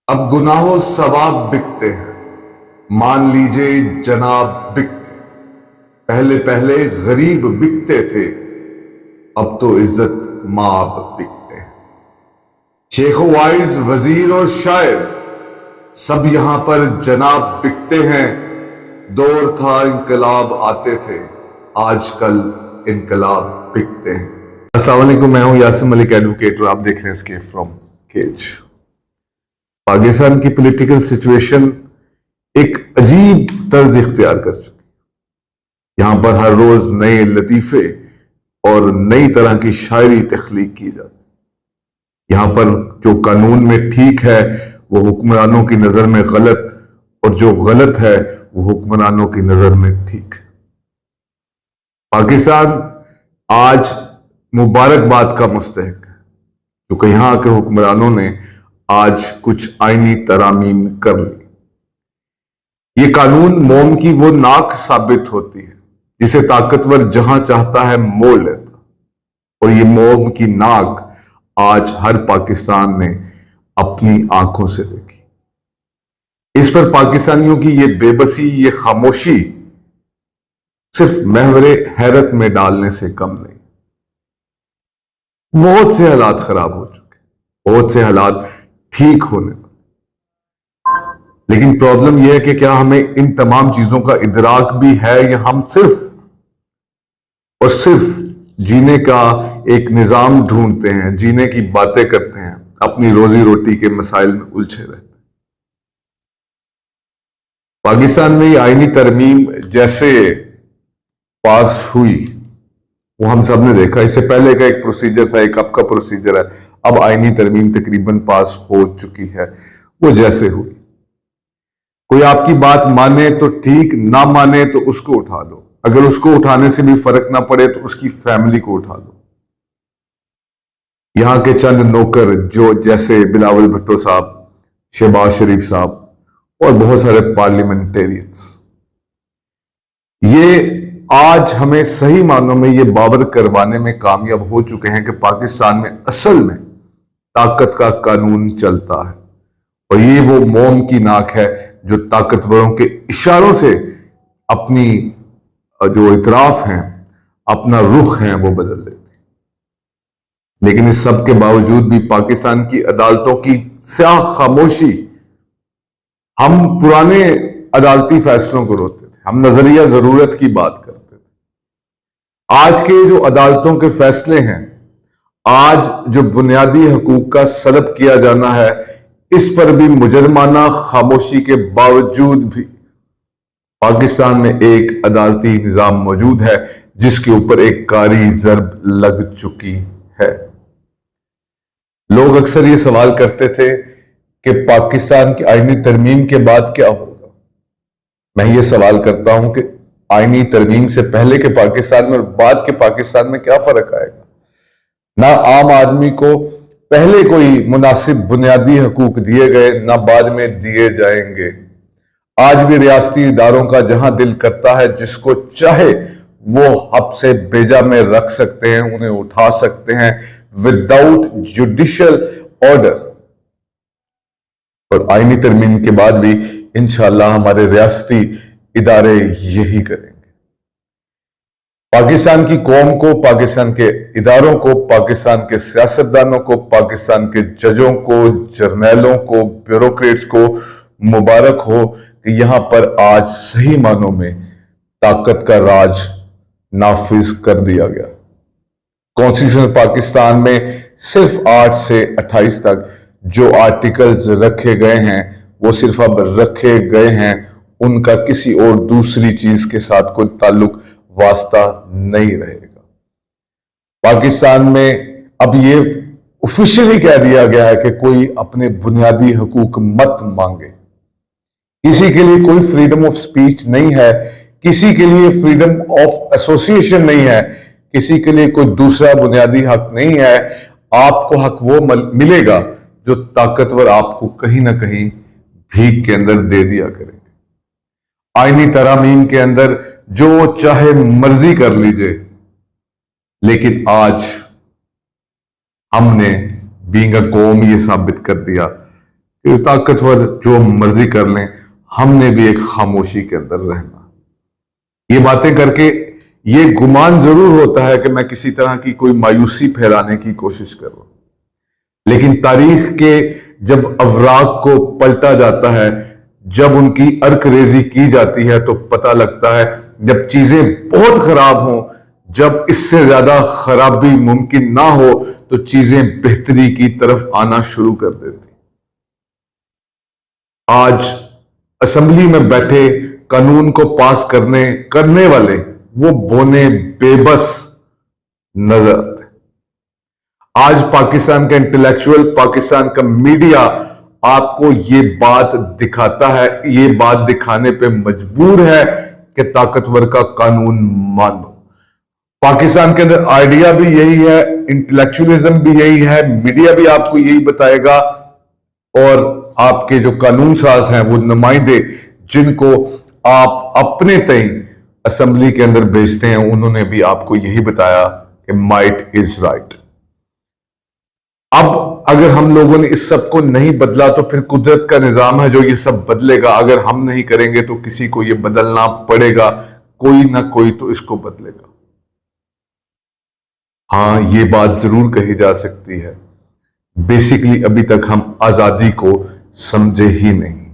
अब गुनाहों सवाब बिकते हैं, मान लीजिए जनाब बिकते। पहले पहले गरीब बिकते थे, अब तो इज्जत माब बिकते हैं। शेख वाइज, वजीर और शायर सब यहां पर जनाब बिकते हैं। दौर था इनकलाब आते थे, आजकल इनकलाब बिकते हैं। अस्सलाम वालेकुम, मैं हूं यासिर मलिक एडवोकेट और आप देख रहे हैं एस्केप फ्रॉम केज। पाकिस्तान की पॉलिटिकल सिचुएशन एक अजीब तर्ज इख्तियार कर चुकी। यहां पर हर रोज नए लतीफे और नई तरह की शायरी तख्लीक की जाती। यहां पर जो कानून में ठीक है वो हुक्मरानों की नजर में गलत, और जो गलत है वो हुक्मरानों की नजर में ठीक। पाकिस्तान आज मुबारकबाद का मुस्तहिक है, क्योंकि यहां के हुक्मरानों ने आज कुछ आईनी तरामीम कर ली। ये कानून मोम की वो नाक साबित होती है जिसे ताकतवर जहां चाहता है मोड़ लेता, और ये मोम की नाक आज हर पाकिस्तान ने अपनी आंखों से देखी। इस पर पाकिस्तानियों की ये बेबसी, ये खामोशी सिर्फ महवरे हैरत में डालने से कम नहीं। बहुत से हालात खराब हो चुके, बहुत से हालात ठीक होने वाले, लेकिन प्रॉब्लम यह है कि क्या हमें इन तमाम चीजों का इदराक भी है, या हम सिर्फ और सिर्फ जीने का एक निजाम ढूंढते हैं, जीने की बातें करते हैं, अपनी रोजी रोटी के मसाइल में उलझे रहते हैं। पाकिस्तान में ये आईनी तरमीम जैसे पास हुई वो हम सब ने देखा। इससे पहले का एक प्रोसीजर था, एक अब का प्रोसीजर है। अब आईनी तरमीम तकरीबन पास हो चुकी है। वो जैसे हुई, कोई आपकी बात माने तो ठीक, ना माने तो उसको उठा लो। अगर उसको उठाने से भी फर्क ना पड़े तो उसकी फैमिली को उठा लो। यहां के चंद नौकर जो जैसे बिलावल भुट्टो साहब, शहबाज शरीफ साहब और बहुत सारे पार्लियामेंटेरियंस, ये आज हमें सही मानों में ये बावर करवाने में कामयाब हो चुके हैं कि पाकिस्तान में असल में ताकत का कानून चलता है, और ये वो मोम की नाक है जो ताकतवरों के इशारों से अपनी जो इतराफ हैं, अपना रुख है, वो बदल देती। लेकिन इस सब के बावजूद भी पाकिस्तान की अदालतों की स्याह खामोशी, हम पुराने अदालती फैसलों को रोकते थे, हम नजरिया जरूरत की बात करते थे। आज के जो अदालतों के फैसले हैं, आज जो बुनियादी हकूक का सलब किया जाना है, इस पर भी मुजरमाना खामोशी के बावजूद भी पाकिस्तान में एक अदालती निजाम मौजूद है जिसके ऊपर एक कारी जर्ब लग चुकी है। लोग अक्सर ये सवाल करते थे कि पाकिस्तान की आईनी तरमीम के बाद क्या होगा। मैं ये सवाल करता हूं कि आईनी तरमीम से पहले के पाकिस्तान में और बाद के पाकिस्तान में क्या फर्क आएगा। ना आम आदमी को पहले कोई मुनासिब बुनियादी हकूक दिए गए, ना बाद में दिए जाएंगे। आज भी रियासती इदारों का जहां दिल करता है, जिसको चाहे वो हब्से बेजा में रख सकते हैं, उन्हें उठा सकते हैं विदाउट जुडिशियल ऑर्डर। और आईनी तरमीम के बाद भी इंशाअल्लाह हमारे रियासती इदारे यही करेंगे। पाकिस्तान की कौम को, पाकिस्तान के इदारों को, पाकिस्तान के सियासतदानों को, पाकिस्तान के जजों को, जर्नैलों को, ब्यूरोक्रेट्स को मुबारक हो कि यहां पर आज सही मानों में ताकत का राज नाफिज कर दिया गया। कॉन्स्टिट्यूशन पाकिस्तान में सिर्फ 8 से 28 तक जो आर्टिकल्स रखे गए हैं, वो सिर्फ अब रखे गए हैं, उनका किसी और दूसरी चीज के साथ कोई ताल्लुक वास्ता नहीं रहेगा। पाकिस्तान में अब ये ऑफिशियली कह दिया गया है कि कोई अपने बुनियादी हकूक मत मांगे। किसी के लिए कोई फ्रीडम ऑफ स्पीच नहीं है, किसी के लिए फ्रीडम ऑफ एसोसिएशन नहीं है, किसी के लिए कोई दूसरा बुनियादी हक नहीं है। आपको हक वो मिलेगा जो ताकतवर आपको कहीं ना कहीं भीख के अंदर दे दिया करेंगे। आईनी तरामीम के अंदर जो चाहे मर्जी कर लीजिए, लेकिन आज हमने बीइंग अ कौम ये साबित कर दिया कि ताकतवर जो मर्जी कर लें, हमने भी एक खामोशी के अंदर रहना। ये बातें करके ये गुमान जरूर होता है कि मैं किसी तरह की कोई मायूसी फैलाने की कोशिश कर रहा हूं, लेकिन तारीख के जब अवराक को पलटा जाता है, जब उनकी अर्करेजी की जाती है, तो पता लगता है जब चीजें बहुत खराब हों, जब इससे ज्यादा खराबी मुमकिन ना हो, तो चीजें बेहतरी की तरफ आना शुरू कर देती। आज असेंबली में बैठे कानून को पास करने वाले वो बोने बेबस नजर आते। आज पाकिस्तान का इंटेलेक्चुअल, पाकिस्तान का मीडिया आपको ये बात दिखाता है, ये बात दिखाने पे मजबूर है कि ताकतवर का कानून मानो। पाकिस्तान के अंदर आइडिया भी यही है, इंटेलेक्चुअलिज्म भी यही है, मीडिया भी आपको यही बताएगा, और आपके जो कानून साज हैं, वो नुमाइंदे जिनको आप अपने तय असेंबली के अंदर भेजते हैं, उन्होंने भी आपको यही बताया कि माइट इज राइट। अब अगर हम लोगों ने इस सब को नहीं बदला, तो फिर कुदरत का निजाम है जो ये सब बदलेगा। अगर हम नहीं करेंगे तो किसी को ये बदलना पड़ेगा, कोई ना कोई तो इसको बदलेगा। हां, ये बात जरूर कही जा सकती है, बेसिकली अभी तक हम आजादी को समझे ही नहीं।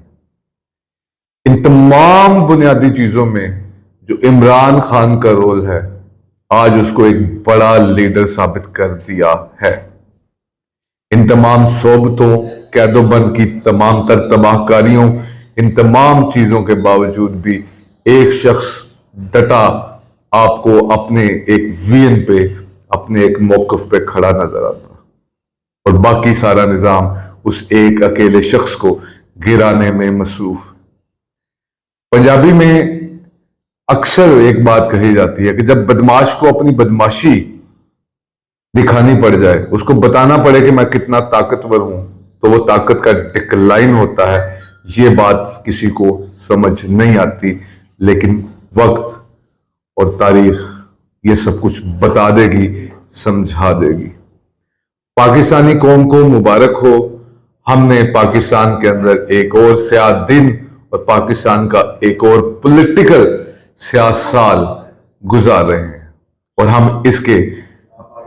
इन तमाम बुनियादी चीजों में जो इमरान खान का रोल है, आज उसको एक बड़ा लीडर साबित कर दिया है। इन तमाम सोबतों, कैदोबंद की तमाम तर तबाहकारियों, इन तमाम चीजों के बावजूद भी एक शख्स डटा आपको अपने एक विजन पे, अपने एक मौकफ पे खड़ा नजर आता, और बाकी सारा निजाम उस एक अकेले शख्स को गिराने में मसरूफ। पंजाबी में अक्सर एक बात कही जाती है कि जब बदमाश को अपनी बदमाशी दिखानी पड़ जाए, उसको बताना पड़े कि मैं कितना ताकतवर हूं, तो वो ताकत का डिक्लाइन होता है। ये बात किसी को समझ नहीं आती, लेकिन वक्त और तारीख ये सब कुछ बता देगी, समझा देगी। पाकिस्तानी कौम को मुबारक हो, हमने पाकिस्तान के अंदर एक और स्याह दिन और पाकिस्तान का एक और पॉलिटिकल स्याह साल गुजार रहे हैं, और हम इसके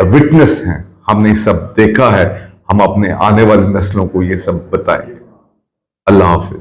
विटनेस हैं। हमने सब देखा है, हम अपने आने वाली नस्लों को ये सब बताएंगे। अल्लाह हाफिज।